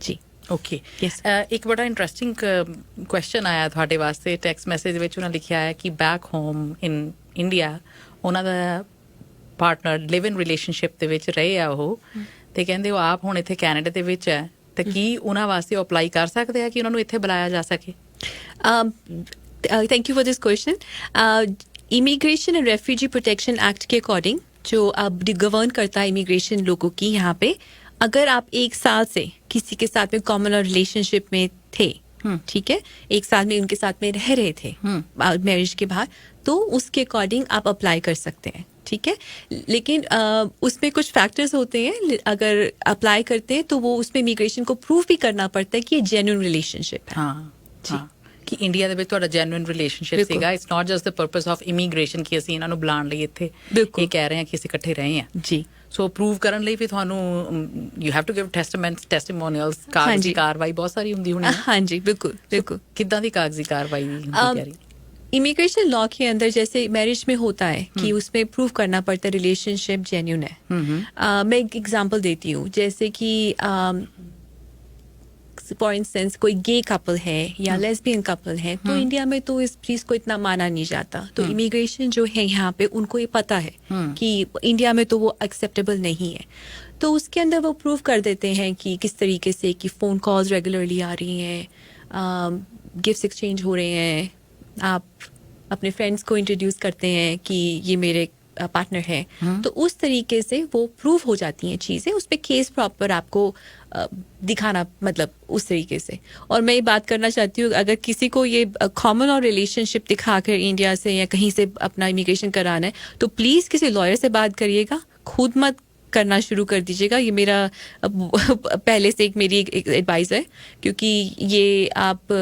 जी, ਓਕੇ Yes. ਇੱਕ ਬੜਾ ਇੰਟਰਸਟਿੰਗ ਕੁਐਸਚਨ ਆਇਆ ਤੁਹਾਡੇ ਵਾਸਤੇ ਟੈਕਸਟ ਮੈਸੇਜ ਵਿੱਚ ਉਹਨਾਂ ਲਿਖਿਆ ਹੈ ਕਿ ਬੈਕ ਹੋਮ ਇਨ ਇੰਡੀਆ ਉਹਨਾਂ ਦਾ ਪਾਰਟਨਰ ਲਿਵ ਇਨ ਰਿਲੇਸ਼ਨਸ਼ਿਪ ਦੇ ਵਿੱਚ ਰਹੇ ਆ ਉਹ ਤੇ ਕਹਿੰਦੇ ਉਹ ਆਪ ਹੁਣ ਇੱਥੇ ਕੈਨੇਡਾ ਦੇ ਵਿੱਚ ਹੈ ਤੇ ਕੀ ਉਹਨਾਂ ਵਾਸਤੇ ਉਹ ਅਪਲਾਈ ਕਰ ਸਕਦੇ ਆ ਕਿ ਉਹਨਾਂ ਨੂੰ ਇੱਥੇ ਬੁਲਾਇਆ ਜਾ ਸਕੇ thank you for this question immigration and refugee protection act के अकॉर्डिंग जो अब गवर्न करता है इमिग्रेशन लोगों की यहाँ पे अगर आप 1 साल से किसी के साथ में कॉमन और रिलेशनशिप में थे ठीक है 1 साल में उनके साथ में रह रहे थे मैरिज के बाद तो उसके अकॉर्डिंग आप अप्लाई कर सकते हैं ठीक है लेकिन उसमें कुछ फैक्टर्स होते हैं अगर अप्लाई करते हैं तो वो उसमें इमिग्रेशन को प्रूव भी करना पड़ता है कि ये जेन्युइन रिलेशनशिप है ਹਾਂ ਕਿ ਇੰਡੀਆ ਦੇ ਵਿੱਚ ਤੁਹਾਡਾ ਜੈਨੂਇਨ ਰਿਲੇਸ਼ਨਸ਼ਿਪ ਬਿਲਕੁਲ। ਸੀਗਾ it's not just the purpose of immigration ਕਿ ਅਸੀਂ ਇਹਨਾਂ ਨੂੰ ਬੁਲਾਉਣ ਲਈ ਇੱਥੇ ਬਿਲਕੁਲ। ਇਹ ਕਹਿ ਰਹੇ ਹਾਂ ਕਿ ਅਸੀਂ ਇਕੱਠੇ ਰਹੇ ਹਾਂ जी ਸੋ ਪ੍ਰੂਵ ਕਰਨ ਲਈ ਵੀ ਤੁਹਾਨੂੰ ਯੂ ਹੈਵ ਟੂ ਗਿਵ ਟੈਸਟੀਮੋਨੀਅਲਸ ਕਾਗਜ਼ੀ ਹਾਂਜੀ। ਕਾਰਵਾਈ ਬਹੁਤ ਸਾਰੀ ਹੁੰਦੀ ਹੋਣੀ ਹੈ हाँ जी बिल्कुल बिल्कुल ਕਿੱਦਾਂ ਦੀ ਕਾਗਜ਼ੀ ਕਾਰਵਾਈ ਹੁੰਦੀ ਕਹਿ ਰਹੀ इमिग्रेशन लॉ के अंदर जैसे मैरिज में होता है कि उसमें प्रूव करना पड़ता है रिलेशनशिप जेन्युइन है मैं एक एग्जांपल देती हूँ जैसे कि फॉर इंस्टेंस कोई गे कपल है या लेस्बियन कपल है तो इंडिया में तो इस चीज को इतना माना नहीं जाता तो इमिग्रेशन जो है यहाँ पे उनको ये पता है कि इंडिया में तो वो एक्सेप्टेबल नहीं है तो उसके अंदर वो प्रूव कर देते हैं कि किस तरीके से कि फ़ोन कॉल्स रेगुलरली आ रही हैं गिफ्ट्स एक्सचेंज हो रहे हैं आप अपने फ्रेंड्स को इंट्रोड्यूस करते हैं कि ये मेरे पार्टनर है तो उस तरीके से वो प्रूव हो जाती हैं चीज़ें उस पर केस प्रॉपर आपको दिखाना मतलब उस तरीके से और मैं ये बात करना चाहती हूँ अगर किसी को ये कॉमन और रिलेशनशिप दिखाकर इंडिया से या कहीं से अपना इमिग्रेशन कराना है तो प्लीज़ किसी लॉयर से बात करिएगा खुद मत करना शुरू कर दीजिएगा ये मेरा पहले से एक मेरी एक एडवाइस है क्योंकि ये आप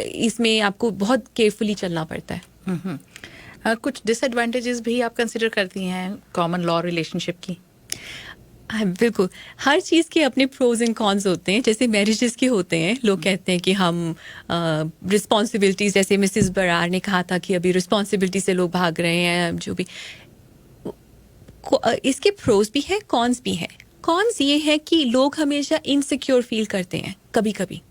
इसमें आपको बहुत केयरफुली चलना पड़ता है कुछ डिसएडवांटेजेस भी आप कंसिडर करती हैं कॉमन लॉ रिलेशनशिप की हाँ, बिल्कुल हर चीज़ के अपने प्रोज एंड कॉन्स होते हैं जैसे मैरिजेस के होते हैं लोग कहते हैं कि हम रिस्पॉन्सिबिलिटीज जैसे मिसेस बरार ने कहा था कि अभी रिस्पॉन्सिबिलिटी से लोग भाग रहे हैं जो भी इसके प्रोज भी हैं कॉन्स भी हैं कॉन्स ये है कि लोग हमेशा इनसिक्योर फील करते हैं कभी कभी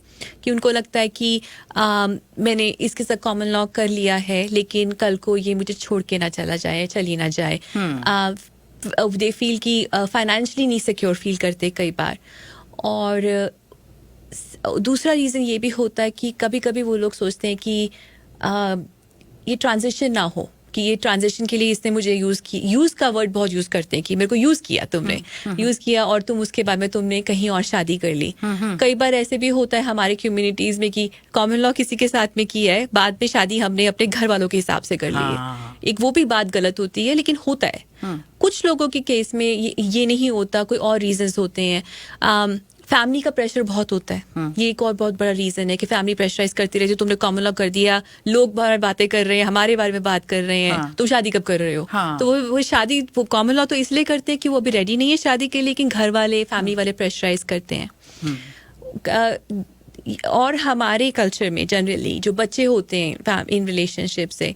कि उनको लगता है कि मैंने इसके साथ कॉमन लॉ कर लिया है लेकिन कल को ये मुझे छोड़ के ना चला जाए चली ना जाए दे फील कि फाइनेंशियली नहीं सिक्योर फील करते कई बार और दूसरा रीज़न ये भी होता है कि कभी कभी वो लोग सोचते हैं कि ये ट्रांजिशन ना हो कि ये ट्रांजिशन के लिए इसने मुझे यूज़ का वर्ड बहुत यूज़ करते हैं कि मेरे को यूज़ किया तुमने यूज़ किया और तुम उसके बाद में तुमने कहीं और शादी कर ली कई बार ऐसे भी होता है हमारे कम्युनिटीज़ में कि कॉमन लॉ किसी के साथ में किया है बाद में शादी हमने अपने घर वालों के हिसाब से कर ली है एक वो भी बात गलत होती है लेकिन होता है कुछ लोगों के केस में ये नहीं होता कोई और रीजंस होते हैं फैमिली का प्रेशर बहुत होता है ये एक और बहुत बड़ा रीजन है कि फैमिली प्रेशराइज करती रहती है तुमने कॉमन लॉ कर दिया लोग बार बातें कर रहे हैं हमारे बारे में बात कर रहे हैं तुम शादी कब कर रहे हो तो वो शादी वो कॉमन लॉ तो इसलिए करते हैं कि वो अभी रेडी नहीं है शादी के लिए लेकिन घर वाले फैमिली वाले प्रेशराइज करते हैं और हमारे कल्चर में जनरली जो बच्चे होते हैं इन रिलेशनशिप से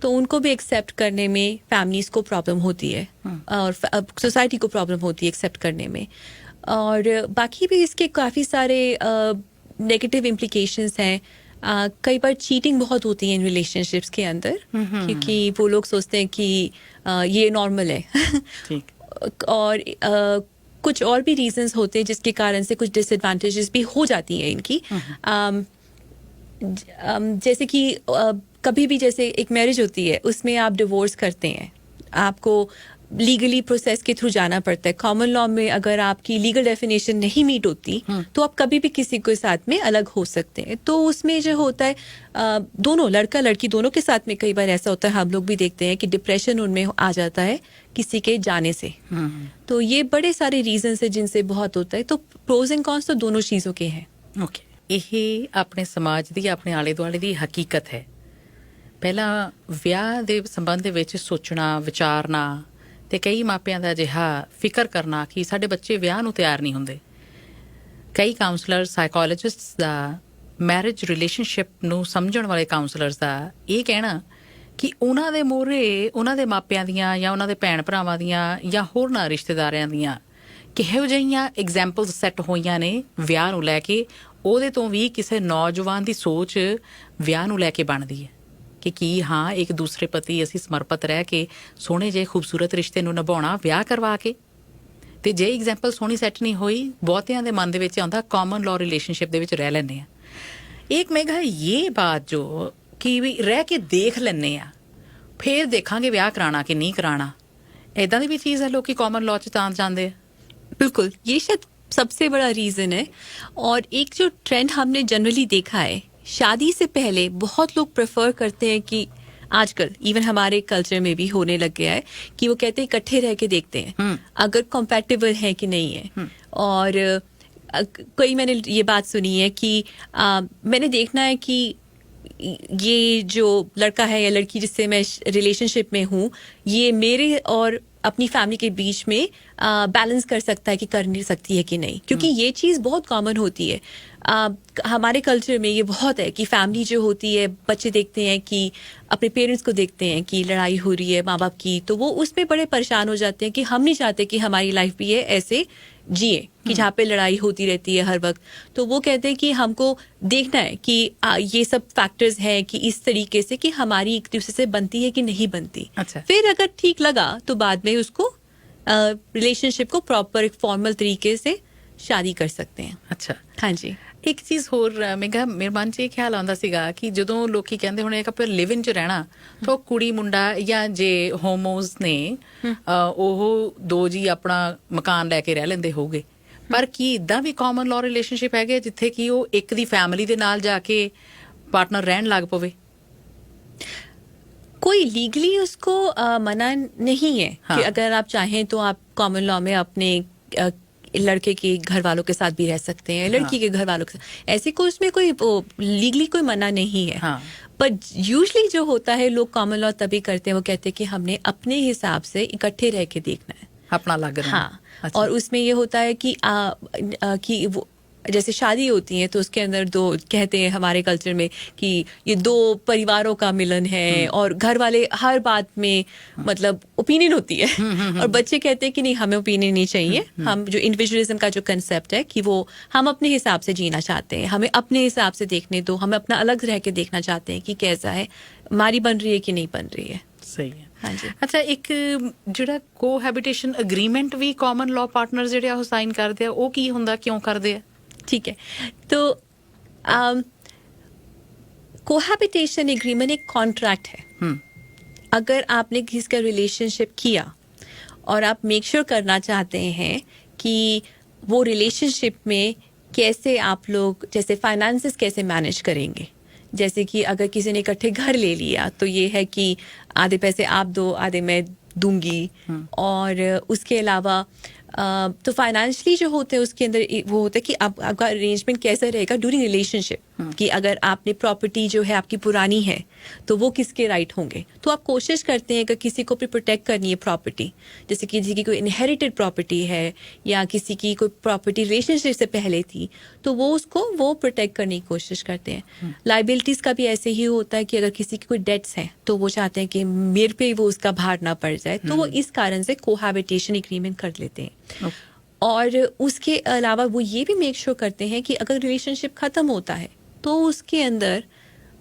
तो उनको भी एक्सेप्ट करने में फैमिलीज को प्रॉब्लम होती है और सोसाइटी को प्रॉब्लम होती है एक्सेप्ट करने में और बाकी भी इसके काफ़ी सारे नेगेटिव इम्प्लीकेशंस हैं कई बार चीटिंग बहुत होती है इन रिलेशनशिप्स के अंदर क्योंकि वो लोग सोचते हैं कि ये नॉर्मल है और कुछ और भी रीजंस होते हैं जिसके कारण से कुछ डिसएडवांटेजेस भी हो जाती हैं इनकी जैसे कि कभी भी जैसे एक मैरिज होती है उसमें आप डिवोर्स करते हैं आपको लीगली प्रोसेस के थ्रू जाना पड़ता है कॉमन लॉ में अगर आपकी लीगल डेफिनेशन नहीं मीट होती तो आप कभी भी किसी के साथ में अलग हो सकते हैं तो उसमें जो होता है दोनों लड़का लड़की दोनों के साथ में कई बार ऐसा होता है हम लोग भी देखते हैं कि डिप्रेशन उनमें आ जाता है किसी के जाने से तो ये बड़े सारे रीजंस है जिनसे बहुत होता है तो प्रोज एंड कॉन्स तो दोनों चीज़ों के हैं ਓਕੇ ਇਹ ਆਪਣੇ ਸਮਾਜ ਦੀ ਆਪਣੇ ਆਲੇ ਦੁਆਲੇ ਦੀ ਹਕੀਕਤ ਹੈ ਪਹਿਲਾਂ ਵਿਆਹ ਦੇ ਸੰਬੰਧ ਦੇ ਵਿੱਚ ਸੋਚਣਾ ਵਿਚਾਰਨਾ ਤੇ ਕਈ ਮਾਪਿਆਂ ਦਾ ਅਜਿਹਾ ਫਿਕਰ ਕਰਨਾ ਕਿ ਸਾਡੇ ਬੱਚੇ ਵਿਆਹ ਨੂੰ ਤਿਆਰ ਨਹੀਂ ਹੁੰਦੇ ਕਈ ਕਾਉਂਸਲਰ ਸਾਈਕੋਲੋਜਿਸਟਸ ਦਾ ਮੈਰਿਜ ਰਿਲੇਸ਼ਨਸ਼ਿਪ ਨੂੰ ਸਮਝਣ ਵਾਲੇ ਕਾਉਂਸਲਰਸ ਦਾ ਇਹ ਕਹਿਣਾ ਕਿ ਉਹਨਾਂ ਦੇ ਮੂਹਰੇ ਉਹਨਾਂ ਦੇ ਮਾਪਿਆਂ ਦੀਆਂ ਜਾਂ ਉਹਨਾਂ ਦੇ ਭੈਣ ਭਰਾਵਾਂ ਦੀਆਂ ਜਾਂ ਹੋਰਨਾਂ ਰਿਸ਼ਤੇਦਾਰਾਂ ਦੀਆਂ ਕਿਹੋ ਜਿਹੀਆਂ ਐਗਜ਼ਾਮਪਲਸ ਸੈੱਟ ਹੋਈਆਂ ਨੇ ਵਿਆਹ ਨੂੰ ਲੈ ਕੇ ਉਹਦੇ ਤੋਂ ਵੀ ਕਿਸੇ ਨੌਜਵਾਨ ਦੀ ਸੋਚ ਵਿਆਹ ਨੂੰ ਲੈ ਕੇ ਬਣਦੀ ਹੈ ਕਿ ਕੀ ਹਾਂ ਇੱਕ ਦੂਸਰੇ ਪ੍ਰਤੀ ਅਸੀਂ ਸਮਰਪਿਤ ਰਹਿ ਕੇ ਸੋਹਣੇ ਜਿਹੇ ਖੂਬਸੂਰਤ ਰਿਸ਼ਤੇ ਨੂੰ ਨਿਭਾਉਣਾ ਵਿਆਹ ਕਰਵਾ ਕੇ। ਤੇ ਜੇ ਐਗਜ਼ਾਮਪਲ ਸੋਹਣੀ ਸੈੱਟ ਨਹੀਂ ਹੋਈ, ਬਹੁਤਿਆਂ ਦੇ ਮਨ ਦੇ ਵਿੱਚ ਆਉਂਦਾ ਕਾਮਨ ਲਾਅ ਰਿਲੇਸ਼ਨਸ਼ਿਪ ਦੇ ਵਿੱਚ ਰਹਿ ਲੈਂਦੇ ਆ। ਇੱਕ ਮੇਘਾ ਇਹ ਬਾਤ ਜੋ ਕਿ ਵੀ ਰਹਿ ਕੇ ਦੇਖ ਲੈਂਦੇ ਆ, ਫੇਰ ਦੇਖਾਂਗੇ ਵਿਆਹ ਕਰਾਣਾ ਕਿ ਨਹੀਂ ਕਰਾਣਾ, ਇਦਾਂ ਦੀ ਵੀ ਚੀਜ਼ ਹੈ ਲੋਕੀ ਕਾमन लॉ ਚ ਤਾਂ ਜਾਂਦੇ ਆ। बिल्कुल, ये शायद सबसे बड़ा रीजन है। और एक जो ट्रेंड हमने जनरली देखा है, शादी से पहले बहुत लोग प्रेफर करते हैं कि आजकल इवन हमारे कल्चर में भी होने लग गया है कि वो कहते हैं इकट्ठे रह के देखते हैं अगर कंपैटिबल है कि नहीं है। और कई मैंने ये बात सुनी है कि मैंने देखना है कि ये जो लड़का है या लड़की जिससे मैं रिलेशनशिप में हूँ, ये मेरे और अपनी फैमिली के बीच में बैलेंस कर सकता है कि कर नहीं सकती है कि नहीं, क्योंकि ये चीज़ बहुत कॉमन होती है। हमारे कल्चर में ये बहुत है कि फैमिली जो होती है, बच्चे देखते हैं कि अपने पेरेंट्स को देखते हैं कि लड़ाई हो रही है माँ बाप की, तो वो उसमें बड़े परेशान हो जाते हैं कि हम नहीं चाहते कि हमारी लाइफ भी है ऐसे जिए कि जहाँ पे लड़ाई होती रहती है हर वक्त। तो वो कहते हैं कि हमको देखना है कि ये सब फैक्टर्स हैं कि इस तरीके से कि हमारी एक दूसरे से बनती है कि नहीं बनती। अच्छा। फिर अगर ठीक लगा तो बाद में उसको रिलेशनशिप को प्रॉपर एक फॉर्मल तरीके से शादी कर सकते हैं। ਅੱਛਾ, हाँ जी। ਇੱਕ ਚੀਜ਼ ਹੋਰ ਮੇਗਾ ਮੇਰੇ ਮਨ 'ਚ ਇਹ ਖਿਆਲ ਆਉਂਦਾ ਸੀਗਾ ਕਿ ਜਦੋਂ ਲੋਕੀ ਕਹਿੰਦੇ ਹੁਣ ਇੱਕ ਆਪਾਂ ਲਿਵ ਇਨ 'ਚ ਰਹਿਣਾ, ਤਾਂ ਉਹ ਕੁੜੀ ਮੁੰਡਾ ਜਾਂ ਜੇ ਹੋਮੋਜ਼ ਨੇ ਉਹ ਦੋ ਜੀ ਆਪਣਾ ਮਕਾਨ ਲੈ ਕੇ ਰਹਿ ਲੈਂਦੇ ਹੋਊਗੇ, ਪਰ ਕੀ ਇਦਾਂ ਵੀ ਕਾਮਨ ਲਾਅ ਰਿਲੇਸ਼ਨਸ਼ਿਪ ਹੈਗੇ ਜਿੱਥੇ ਕਿ ਉਹ ਇੱਕ ਦੀ ਫੈਮਿਲੀ ਦੇ ਨਾਲ ਜਾ ਕੇ ਪਾਰਟਨਰ ਰਹਿਣ ਲੱਗ ਪਵੇ? कोई लीगली उसको मना नहीं है हाँ। कि अगर आप चाहें तो आप कॉमन लॉ में अपने लड़के के घर वालों के साथ भी रह सकते हैं, लड़की के घर वालों के साथ, ऐसे कोई उसमें कोई लीगली कोई मना नहीं है। हाँ। पर यूजली जो होता है लोग कॉमन लॉ तभी करते हैं, वो कहते हैं कि हमने अपने हिसाब से इकट्ठे रह के देखना है। अपना लग रहा है। हाँ। अच्छा। और उसमें ये होता है कि वो जैसे शादी होती है तो उसके अंदर दो कहते हैं हमारे कल्चर में कि ये दो परिवारों का मिलन है, और घर वाले हर बात में मतलब ओपिनियन होती है और बच्चे कहते हैं कि नहीं हमें ओपिनियन नहीं चाहिए। हम जो इंडिविजुअलिज्म का जो कंसेप्ट है कि वो हम अपने हिसाब से जीना चाहते हैं, हमें अपने हिसाब से देखने दो, हम अपना अलग रह के देखना चाहते हैं कि कैसा है, हमारी बन रही है कि नहीं बन रही है। ਸਹੀ ਹੈ। हाँ जी। ਅੱਛਾ, ਇੱਕ ਜਿਹੜਾ ਕੋਹੈਬਿਟੇਸ਼ਨ ਐਗਰੀਮੈਂਟ ਵੀ ਕਾਮਨ ਲਾਅ ਪਾਰਟਨਰ ਜਿਹੜੇ ਆ ਉਹ ਸਾਈਨ ਕਰਦੇ ਆ, ਉਹ ਕੀ ਹੁੰਦਾ, ਕਿਉਂ ਕਰਦੇ ਆ? ठीक है, तो कोहैबिटेशन एग्रीमेंट एक कॉन्ट्रैक्ट है। अगर आपने किसी का रिलेशनशिप किया और आप मेक श्योर करना चाहते हैं कि वो रिलेशनशिप में कैसे आप लोग जैसे फाइनेंसेस कैसे मैनेज करेंगे, जैसे कि अगर किसी ने इकट्ठे घर ले लिया तो ये है कि आधे पैसे आप दो आधे मैं दूंगी, और उसके अलावा तो फाइनेंशियली जो होते हैं उसके अंदर वो होता है कि आपका अरेंजमेंट कैसा रहेगा ड्यूरिंग रिलेशनशिप, कि अगर आपने प्रॉपर्टी जो है आपकी पुरानी है तो वो किसके राइट होंगे। तो आप कोशिश करते हैं अगर किसी को भी प्रोटेक्ट करनी है प्रॉपर्टी, जैसे किसी की कोई इनहेरिटेड प्रॉपर्टी है या किसी की कोई प्रॉपर्टी रिलेशनशिप से पहले थी, तो वो उसको वो प्रोटेक्ट करने की कोशिश करते हैं। लाइबिलिटीज का भी ऐसे ही होता है कि अगर किसी की कोई डेट्स हैं तो वो चाहते हैं कि मेरे पे वो उसका भार ना पड़ जाए, तो वो इस कारण से कोहैबिटेशन एग्रीमेंट कर लेते हैं। और उसके अलावा वो ये भी मेक श्योर करते हैं कि अगर रिलेशनशिप खत्म होता है तो उसके अंदर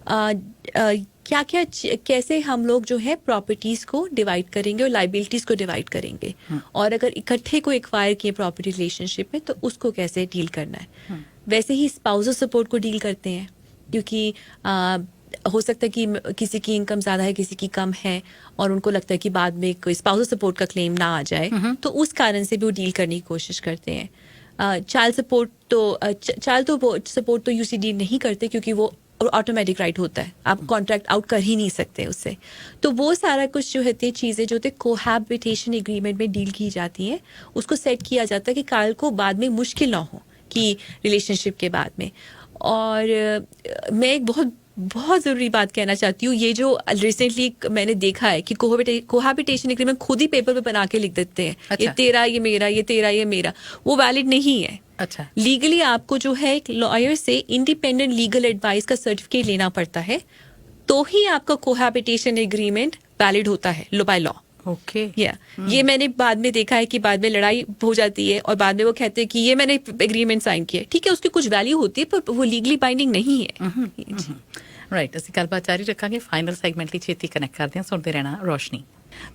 क्या क्या कैसे हम लोग जो है प्रॉपर्टीज को डिवाइड करेंगे और लाइबिलिटीज को डिवाइड करेंगे, और अगर इकट्ठे को एक्वायर किए प्रॉपर्टी रिलेशनशिप में तो उसको कैसे डील करना है। वैसे ही स्पाउसल सपोर्ट को डील करते हैं, क्योंकि हो सकता है कि किसी की इनकम ज़्यादा है किसी की कम है और उनको लगता है कि बाद में कोई स्पाउसल सपोर्ट का क्लेम ना आ जाए, तो उस कारण से भी वो डील करने की कोशिश करते हैं। चाइल्ड सपोर्ट तो यूसी डील नहीं करते क्योंकि वो ऑटोमेटिक राइट होता है, आप कॉन्ट्रैक्ट आउट कर ही नहीं सकते उससे। तो वो सारा कुछ जो होती है चीज़ें जो होती है कोहैबिटेशन एग्रीमेंट में डील की जाती हैं, उसको सेट किया जाता है कि काल को बाद में मुश्किल ना हो कि रिलेशनशिप के बाद में। और मैं एक बहुत ज़रूरी बात कहना चाहती हूँ, ये जो रिसेंटली मैंने देखा है कि कोहैबिटेशन एग्रीमेंट खुद ही पेपर पे बना के लिख देते हैं। अच्छा। ये तेरा ये मेरा, ये तेरा ये मेरा, वो वैलिड नहीं है। अच्छा। लीगली आपको जो है एक लॉयर से इंडिपेंडेंट लीगल एडवाइस का सर्टिफिकेट लेना पड़ता है, तो ही आपका कोहैबिटेशन एग्रीमेंट वैलिड होता है बाय लॉ। ओके ये मैंने बाद में देखा है कि बाद में लड़ाई हो जाती है और बाद में वो कहते हैं कि ये मैंने एग्रीमेंट साइन किया है। ठीक है, उसकी कुछ वैल्यू होती है पर वो लीगली बाइंडिंग नहीं है। ਰਾਈਟ, ਅਸੀਂ ਗੱਲਬਾਤ ਜਾਰੀ ਰੱਖਾਂਗੇ। ਫਾਈਨਲ ਸੈਗਮੈਂਟ ਲਈ ਛੇਤੀ ਕਨੈਕਟ ਕਰਦੇ ਹਾਂ। ਸੁਣਦੇ ਰਹਿਣਾ ਰੋਸ਼ਨੀ।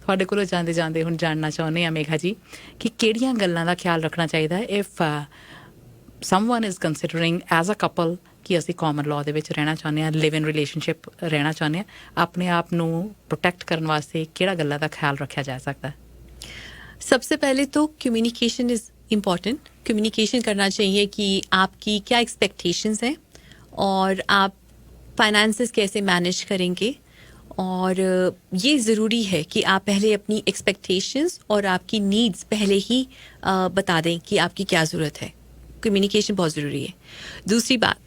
ਤੁਹਾਡੇ ਕੋਲੋਂ ਜਾਂਦੇ ਜਾਂਦੇ ਹੁਣ ਜਾਣਨਾ ਚਾਹੁੰਦੇ ਹਾਂ ਮੇਘਾ ਜੀ ਕਿ ਕਿਹੜੀਆਂ ਗੱਲਾਂ ਦਾ ਖਿਆਲ ਰੱਖਣਾ ਚਾਹੀਦਾ ਹੈ if someone is considering as a couple ਕਿ ਅਸੀਂ ਕਾਮਨ ਲਾਅ ਦੇ ਵਿੱਚ ਰਹਿਣਾ ਚਾਹੁੰਦੇ ਹਾਂ, ਲਿਵ ਇਨ ਰਿਲੇਸ਼ਨਸ਼ਿਪ ਰਹਿਣਾ ਚਾਹੁੰਦੇ ਹਾਂ, ਆਪਣੇ ਆਪ ਨੂੰ ਪ੍ਰੋਟੈਕਟ ਕਰਨ ਵਾਸਤੇ ਕਿਹੜਾ ਗੱਲਾਂ ਦਾ ਖਿਆਲ ਰੱਖਿਆ ਜਾ ਸਕਦਾ ਹੈ? सबसे पहले तो कम्युनिकेशन इज इम्पॉर्टेंट। कम्युनिकेशन करना चाहिए कि आपकी क्या एक्सपेक्टेशंस हैं और आप फाइनेंसेस कैसे मैनेज करेंगे, और ये ज़रूरी है कि आप पहले अपनी एक्सपेक्टेशंस और आपकी नीड्स पहले ही बता दें कि आपकी क्या ज़रूरत है। कम्युनिकेशन बहुत ज़रूरी है। दूसरी बात,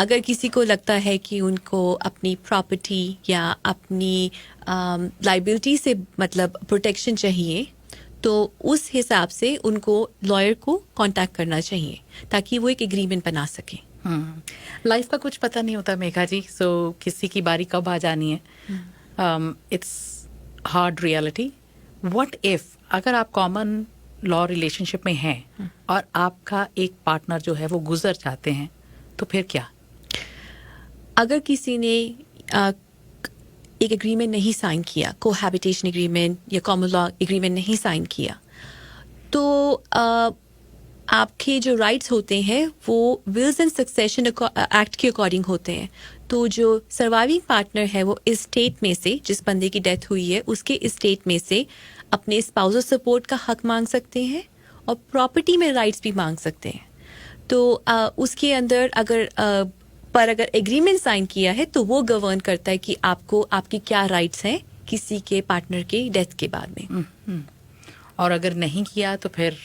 अगर किसी को लगता है कि उनको अपनी प्रॉपर्टी या अपनी लाइबिलिटी से मतलब प्रोटेक्शन चाहिए, तो उस हिसाब से उनको लॉयर को कांटेक्ट करना चाहिए ताकि वो एक एग्रीमेंट बना सकें। लाइफ का कुछ पता नहीं होता मेघा जी, सो किसी की बारी कब आ जानी है, it's hard reality. What if अगर आप कॉमन लॉ रिलेशनशिप में हैं और आपका एक पार्टनर जो है वो गुजर जाते हैं, तो फिर क्या? अगर किसी ने एक एग्रीमेंट नहीं साइन किया, कोहैबिटेशन एग्रीमेंट या कॉमन लॉ एग्रीमेंट नहीं साइन किया, तो आपके जो राइट्स होते हैं वो विल्स एंड सक्सेशन एक्ट के अकॉर्डिंग होते हैं। तो जो सर्वाइविंग पार्टनर है वो इस्टेट में से, जिस बंदे की डेथ हुई है उसके इस्टेट में से अपने स्पाउसल सपोर्ट का हक मांग सकते हैं और प्रॉपर्टी में राइट्स भी मांग सकते हैं। तो उसके अंदर अगर एग्रीमेंट साइन किया है तो वो गवर्न करता है कि आपको आपकी क्या राइट्स हैं किसी के पार्टनर के डेथ के बाद में। और अगर नहीं किया तो फिर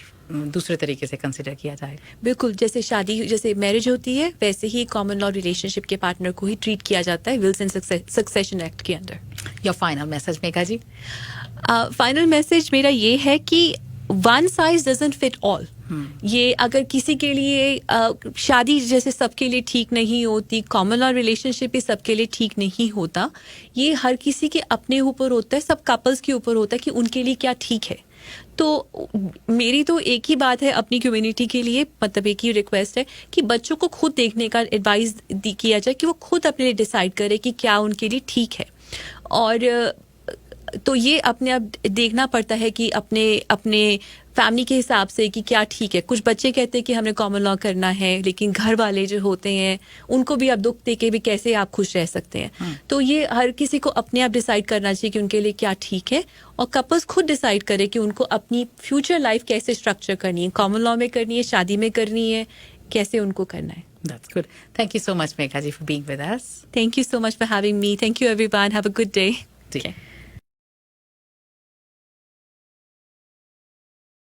दूसरे तरीके से कंसिडर किया जाए। बिल्कुल, जैसे मैरिज होती है वैसे ही कॉमन लॉ रिलेशनशिप के पार्टनर को ही ट्रीट किया जाता है विल्स एंड सक्सेशन एक्ट के अंदर। योर फाइनल मैसेज मेघा जी? फाइनल मैसेज मेरा ये है कि one size doesn't fit all. ये अगर किसी के लिए शादी जैसे सबके लिए ठीक नहीं होती, कॉमन लॉ रिलेशनशिप भी सबके लिए ठीक नहीं होता। ये हर किसी के अपने ऊपर होता है, सब कपल्स के ऊपर होता है कि उनके लिए क्या ठीक है। तो मेरी तो एक ही बात है अपनी कम्युनिटी के लिए, मतलब एक ही रिक्वेस्ट है कि बच्चों को खुद देखने का एडवाइस किया जाए कि वो खुद अपने लिए डिसाइड करे कि क्या उनके लिए ठीक है। और तो ये अपने आप देखना पड़ता है कि अपने फैमिली के हिसाब से कि क्या ठीक है। कुछ बच्चे कहते हैं कि हमें कॉमन लॉ करना है, लेकिन घर वाले जो होते हैं उनको भी आप दुख दे के भी कैसे आप खुश रह सकते हैं। तो ये हर किसी को अपने आप डिसाइड करना चाहिए कि उनके लिए क्या ठीक है, और कपल्स खुद डिसाइड करें कि उनको अपनी फ्यूचर लाइफ कैसे स्ट्रक्चर करनी है, कॉमन लॉ में करनी है, शादी में करनी है, कैसे उनको करना है। That's good. Thank you so much, Megha ji, for being with us. Thank you so much for having me. Thank you everyone. Have a good day. ठीक है।